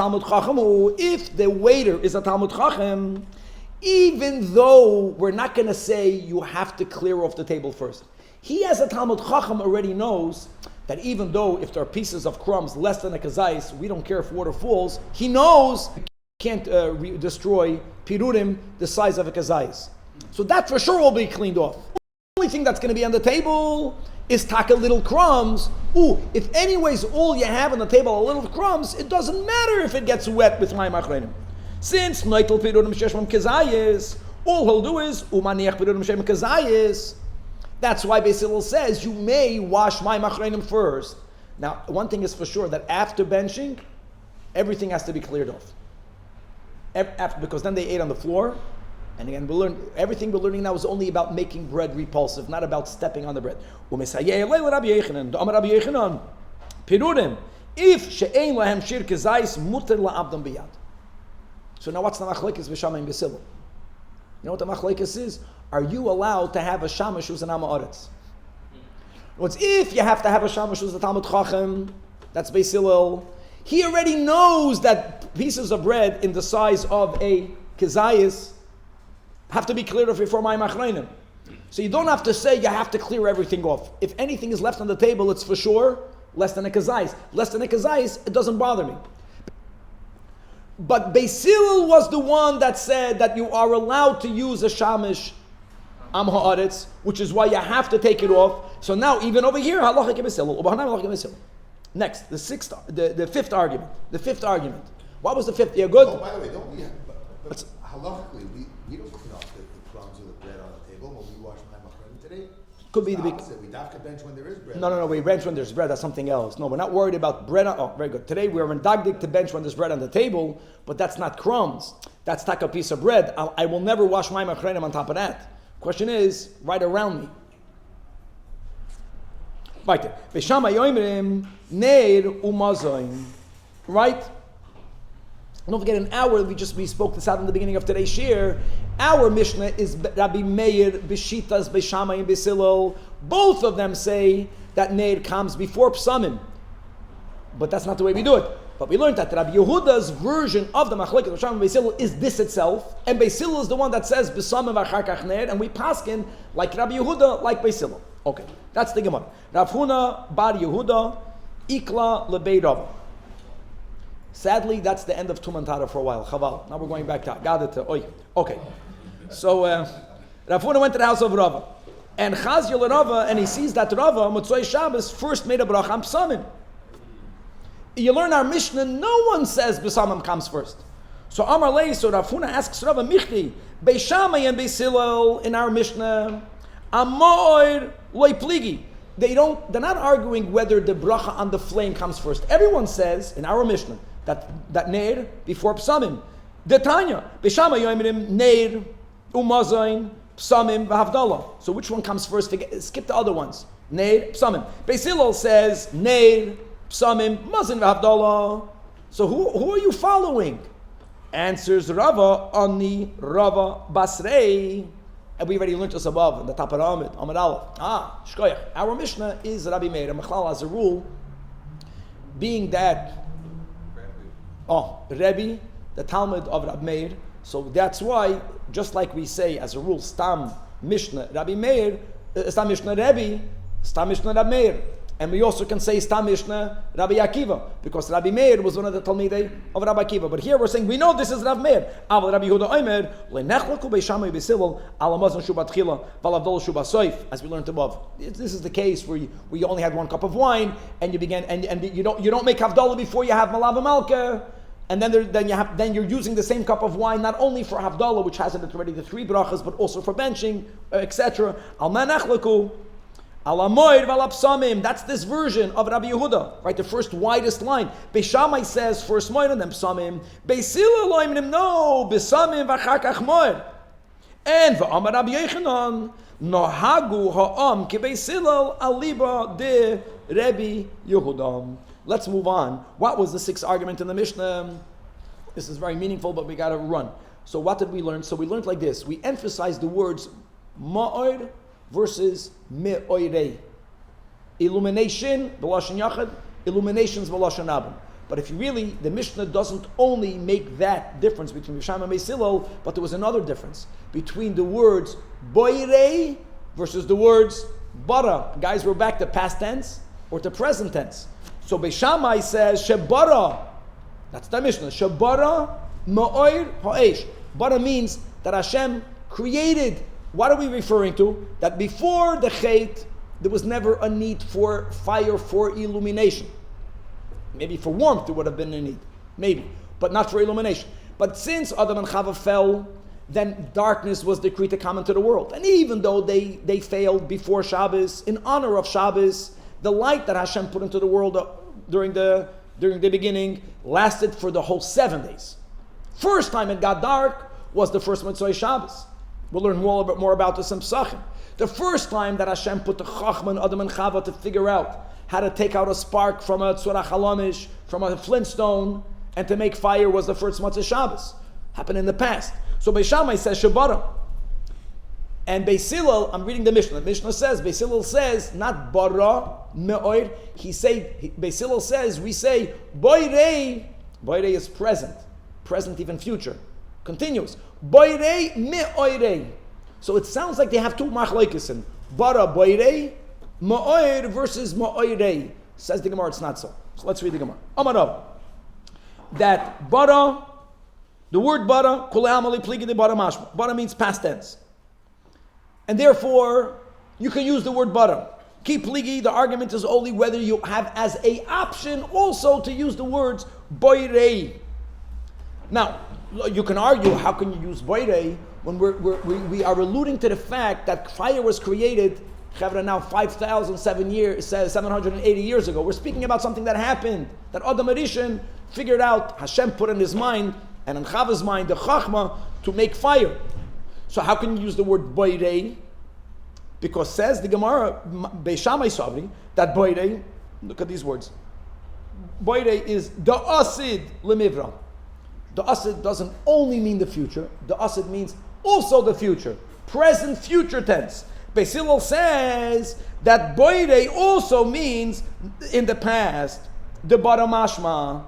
Talmud Chacham, if the waiter is a Talmud Chacham, even though we're not going to say you have to clear off the table first. He, as a Talmud Chacham, already knows that even though if there are pieces of crumbs less than a kazais, we don't care if water falls, he knows you can't destroy pirurim the size of a kazais. So that for sure will be cleaned off. The only thing that's going to be on the table is taka little crumbs. If anyways all you have on the table are little crumbs, it doesn't matter if it gets wet with mayim achreinim. Since noitel pirurim sheshmam kazais, all he'll do is umaniach pirurim sheshmam kazais. That's why Beis Hillel says you may wash mayim achreinim first. Now, one thing is for sure that after benching, everything has to be cleared off. Because then they ate on the floor. And again, everything we're learning now is only about making bread repulsive, not about stepping on the bread. If she'ein lahem shir kezayis muter la'abdam biyad. So now what's the machlekes v'shamay and Beis Hillel? You know what the machlekes is? Are you allowed to have a shamash who's an Am Haaretz? If you have to have a shamash who's a Talmud Chacham, that's Beis Hillel. He already knows that pieces of bread in the size of a kezayis have to be cleared off before mayim achreinim. So you don't have to say you have to clear everything off. If anything is left on the table, it's for sure less than a kazais. Less than a kazais, it doesn't bother me. But Beis Hillel was the one that said that you are allowed to use a shamish am haaretz, which is why you have to take it off. So now even over here, halacha Beis Hillel. Next, the fifth argument. The fifth argument. What was the fifth? Yeah, good. Oh, by the way, don't we have, but halachically, we don't clean off the crumbs or the bread on the table when we wash mayim achreinim today. Could be the big. We have to bench when there is bread. No. We bench when there's bread. That's something else. No, we're not worried about bread. Very good. Today we are indagdik to bench when there's bread on the table, but that's not crumbs. That's taka piece of bread. I will never wash mayim achreinim on top of that. Question is, right around me. Right. V'shama yoimrim neir umazoin. Right. Don't forget, an hour, we spoke this out in the beginning of today's shiur. Our Mishnah is Rabbi Meir, Bishitas, Beishamai, and Beis Hillel. Both of them say that Neir comes before Psamim. But that's not the way we do it. But we learned that Rabbi Yehuda's version of the Machlekes of Beishamai and Beis Hillel is this itself. And Beis Hillel is the one that says B'samim v'achar kach Neir. And we paskin like Rabbi Yehuda, like Beis Hillel. Okay, that's the Gemara. Rav Huna bar Yehuda, Ikla lebei Rava. Sadly, that's the end of Tuman Tara for a while. Chaval. Now we're going back to Agadah. Okay. So Rav Huna went to the house of Rava, and Chazil Rava, and he sees that Rava Motzoi Shabbos first made a bracha on Psamim. You learn our Mishnah. No one says B'samim comes first. So Amar Lei. So Rav Huna asks Rava Michti Beis Shammai and Beis Hillel in our Mishnah Amoir Loi Pligi. They're not arguing whether the bracha on the flame comes first. Everyone says in our Mishnah that Neir before Psamim. The Tanya, B'shama Yoimrim, Neir, Umazain, Psamim, V'havdalah. So which one comes first? Skip the other ones. Neir, Psamim. Beis Hillel says Neir, Psamim, Mazin, V'havdalah. So who are you following? Answers Rava, Ani, Rava, Basrei. And we already learned this above in the top of Amid Aleph. Shkoyach. Our Mishnah is Rabbi Meir. And Mechlal as a rule, being that Rebbe, the Talmud of Rabbi Meir. So that's why, just like we say as a rule, Stam Mishnah Rabbi Meir, Stam Mishnah Rebbe, Stam Mishnah Rabbi Meir. And we also can say Stam Mishnah Rabbi Akiva, because Rabbi Meir was one of the Talmidei of Rabbi Akiva. But here we're saying, we know this is Rabbi Meir. Aval Rabbi Yehuda Omer, Lenechlaku Beishamai Beis Hillel, Alamazon Shubat Chila, Valavdol Shubat Soif, as we learned above. This is the case where you only had one cup of wine, and you began, and you don't make Havdalah before you have Malav Malka. And then you're using the same cup of wine not only for Havdalah, which has in it already the 3 brachas, but also for benching, etc. Al manachlaku, al amoir val psamim. That's this version of Rabbi Yehuda, right? The first widest line. Beis Shammai says first moir and then psamim. Beis Hillel loimnim no besamim v'achar kach moir. And v'amar Rabbi Yochanan nohagu ha'am ki Beis Hillel aliba de Rabbi Yehuda. Let's move on. What was the 6th argument in the Mishnah? This is very meaningful, but we got to run. So what did we learn? So we learned like this. We emphasized the words ma'or versus me'orei. Illumination, b'lashon yachad, illuminations, b'lashon abim. But if you really, the Mishnah doesn't only make that difference between Beis Shammai and Beis Hillel, but there was another difference between the words boirei versus the words bara. Guys, we're back to past tense or to present tense. So Beis Shammai says shebara. That's the Mishnah. Shebara ma'oir ha'esh. Bara means that Hashem created. What are we referring to? That before the Chet, there was never a need for fire for illumination. Maybe for warmth there would have been a need. Maybe. But not for illumination. But since Adam and Chava fell, then darkness was decreed to come into the world. And even though they failed before Shabbos, in honor of Shabbos, the light that Hashem put into the world during the beginning lasted for the whole 7 days. First time it got dark was the first Mitzvah Shabbos. We'll learn more about this in Pesachim. The first time that Hashem put the Chachma in Adam and Chava to figure out how to take out a spark from a tzurach halamish, from a flintstone, and to make fire was the first Mitzvah Shabbos. Happened in the past. So Beis Shammai says Shabara. And Beis Hillel, I'm reading the Mishnah. The Mishnah says, Beis Hillel says, not bara, me'oir. Beis Hillel says, we say, boirei. Boirei is present. Present, even future. Continuous. Boirei me'oirei. So it sounds like they have two machlokes. Bara boirei, me'oir versus me'oirei. Says the Gemara, it's not so. So let's read the Gemara. Amarav. That bara, the word bara, kule amali pligi de bara mashma. Bara means past tense. And therefore, you can use the word bara. Ki pligi, the argument is only whether you have as a option also to use the words boirei. Now, you can argue, how can you use boirei when we are alluding to the fact that fire was created now 780 years ago. We're speaking about something that happened, that Adam Arishan figured out, Hashem put in his mind, and in Chava's mind, the Chachma, to make fire. So how can you use the word boirei? Because says the Gemara, Beis Shammai Savri, that boirei, look at these words, boirei is the asid lemivra. The asid doesn't only mean the future, the asid means also the future, present future tense. Beis Hillel says that boirei also means in the past, the bara mashma.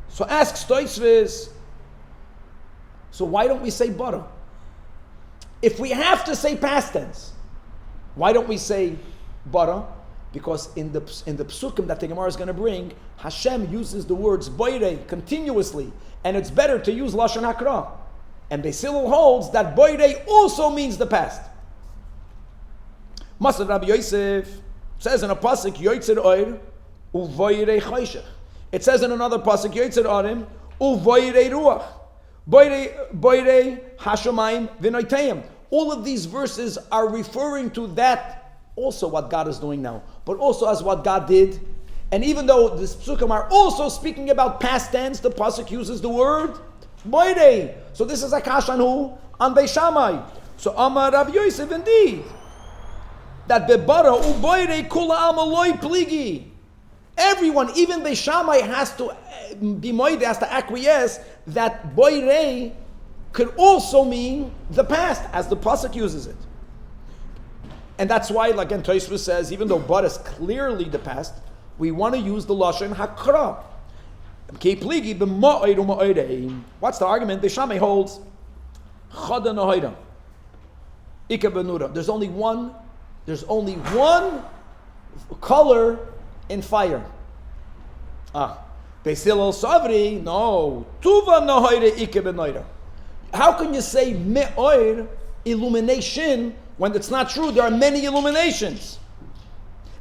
So asks Tosfos, so why don't we say bara? If we have to say past tense, why don't we say bara? Because in the psukim that the Gemara is going to bring, Hashem uses the words boirei continuously, and it's better to use lashon hakra. And Beis Hillel holds that boirei also means the past. Masad Rabbi Yosef says in a pasuk yoytzer oir uvoirei choshech. It says in another pasuk yoytzer orim uvoirei ruach. Boirei hashamayim v'noiteim. All of these verses are referring to that, also what God is doing now, but also as what God did. And even though the psukim are also speaking about past tense, the pasuk uses the word boirei. So this is a kash on who? On Beis Shammai. So Amar Rabbi Yosef, indeed, that bebara uboirei kula amaloi pligi. Everyone, even Beis Shammai, has to be moide, has to acquiesce that boirei could also mean the past, as the pasuk uses it. And that's why, like again, Tosfos says, even though bara is clearly the past, we want to use the lashon hakra. What's the argument? Beis Shammai holds chada nohira ika benura. There's only one color in fire. Beis Hillel Savri, no. Tuva nohira ika benoira. How can you say me'oir, illumination, when it's not true? There are many illuminations.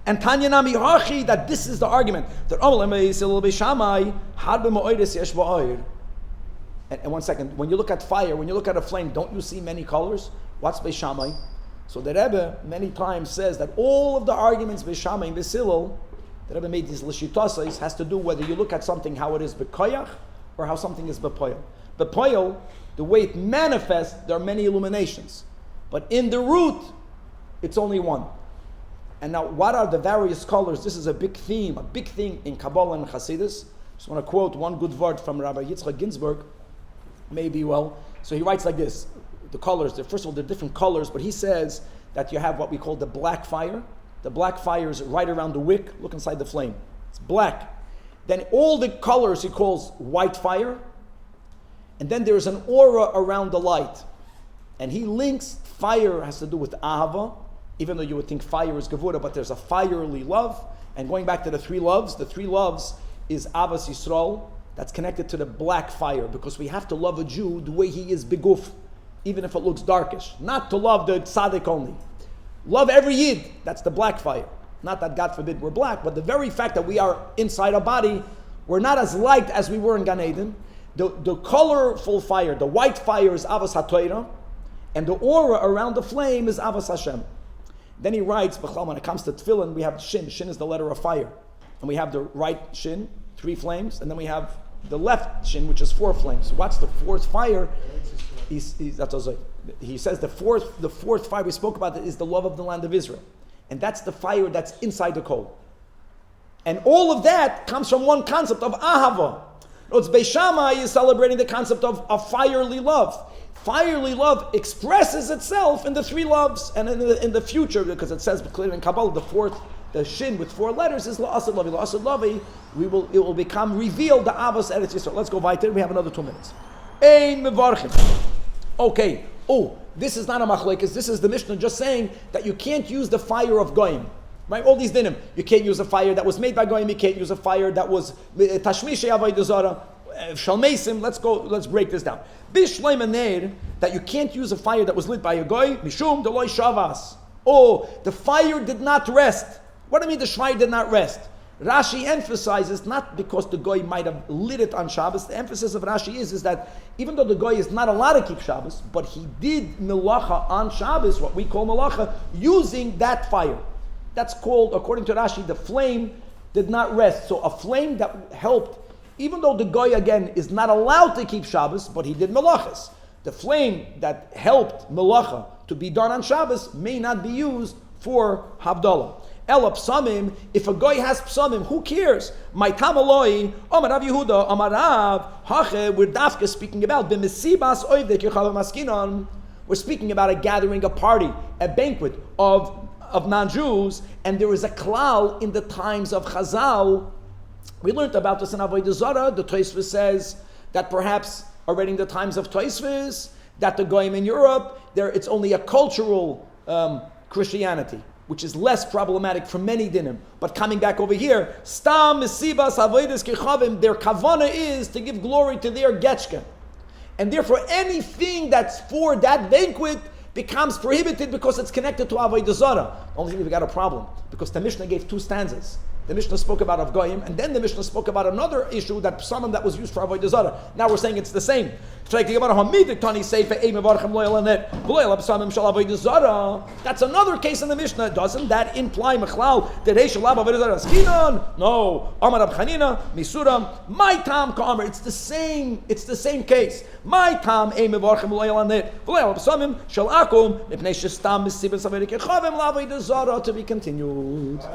And Tanya Nami Hachi, that this is the argument. That and 1 second, when you look at fire, when you look at a flame, don't you see many colors? What's Beis Shammai? So the Rebbe many times says that all of the arguments Beis Shammai and Beis Hillel, the Rebbe made these l'shitosais, has to do whether you look at something how it is bekoyach or how something is bepoyel. Bepoyel, the way it manifests, there are many illuminations. But in the root, it's only one. And now, what are the various colors? This is a big theme in Kabbalah and Hasidus. Just want to quote one good word from Rabbi Yitzchak Ginsburg. Maybe, so he writes like this. The colors, first of all, they're different colors, but he says that you have what we call the black fire. The black fire is right around the wick. Look inside the flame. It's black. Then all the colors he calls white fire. And then there's an aura around the light. And he links fire has to do with ahava, even though you would think fire is gevura, but there's a fiery love. And going back to the three loves is Avas Yisrael. That's connected to the black fire, because we have to love a Jew the way he is beguf, even if it looks darkish. Not to love the tzaddik only. Love every Yid. That's the black fire. Not that, God forbid, we're black, but the very fact that we are inside our body, we're not as light as we were in Gan Eden. The colorful fire, the white fire is Avas HaTorah, and the aura around the flame is Avas Hashem. Then he writes, when it comes to Tefillin, we have Shin. Shin is the letter of fire. And we have the right Shin, 3 flames, and then we have the left Shin, which is 4 flames. What's the fourth fire? He says the fourth fire we spoke about is the love of the land of Israel. And that's the fire that's inside the coal. And all of that comes from one concept of ahava. It's Beis Shammai is celebrating the concept of a fiery love. Fiery love expresses itself in the 3 loves, and in the future, because it says clearly in Kabbalah, the Shin with 4 letters is La'asad Lavi. La'asad Lavi, it will become revealed the Avos Eretz Yisrael. Let's go weiter. We have another 2 minutes. Ein mevarchim. Okay. Oh, this is not a machlekes. This is the Mishnah just saying that you can't use the fire of goyim. Right? All these dinim. You can't use a fire that was made by goyim. You can't use a fire that was tashmishay avodah zarah. Shalmeisim. Let's break this down. Bishleim aner, that you can't use a fire that was lit by a goy. Mishum deloy shavas. Oh, the fire did not rest. What do you mean the fire did not rest? Rashi emphasizes not because the goy might have lit it on Shabbos. The emphasis of Rashi is that even though the goy is not allowed to keep Shabbos, but he did melacha on Shabbos, what we call melacha, using that fire. That's called, according to Rashi, the flame did not rest. So a flame that helped, even though the goy again is not allowed to keep Shabbos, but he did melachas. The flame that helped melacha to be done on Shabbos may not be used for Havdalah. Ela psamim, if a guy has psamim, who cares? My tamaloi, Amar Rav Yehuda, Amar Rav, Hache, we're dafka speaking about b'mesibas oivdek yechav maskinon. We're speaking about a gathering, a party, a banquet of non-Jews, and there is a klal in the times of Chazal. We learned about this in Avodah Zarah. The Tosfos says that perhaps already in the times of Tosfos, that the goyim in Europe, it's only a cultural Christianity, which is less problematic for many dinim. But coming back over here, stam misibas avodas kechavim, their kavana is to give glory to their getchka. And therefore anything that's for that banquet becomes prohibited because it's connected to avodah zarah. Only thing we got a problem, because the Mishnah gave 2 stanzas. The Mishnah spoke about of goyim, and then the Mishnah spoke about another issue, that psalm that was used for avodah zarah. Now we're saying it's the same. That's another case in the Mishnah. Doesn't that imply Mechlal that no. Amar Rab Chanina Misuram my tam kamer. It's the same case. My tam ein mevarchem lo yelanet v'lo psamim shel akum mipnei shestam misibes averikechavim lavodah zarah. To be continued.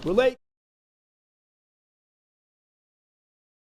Relate.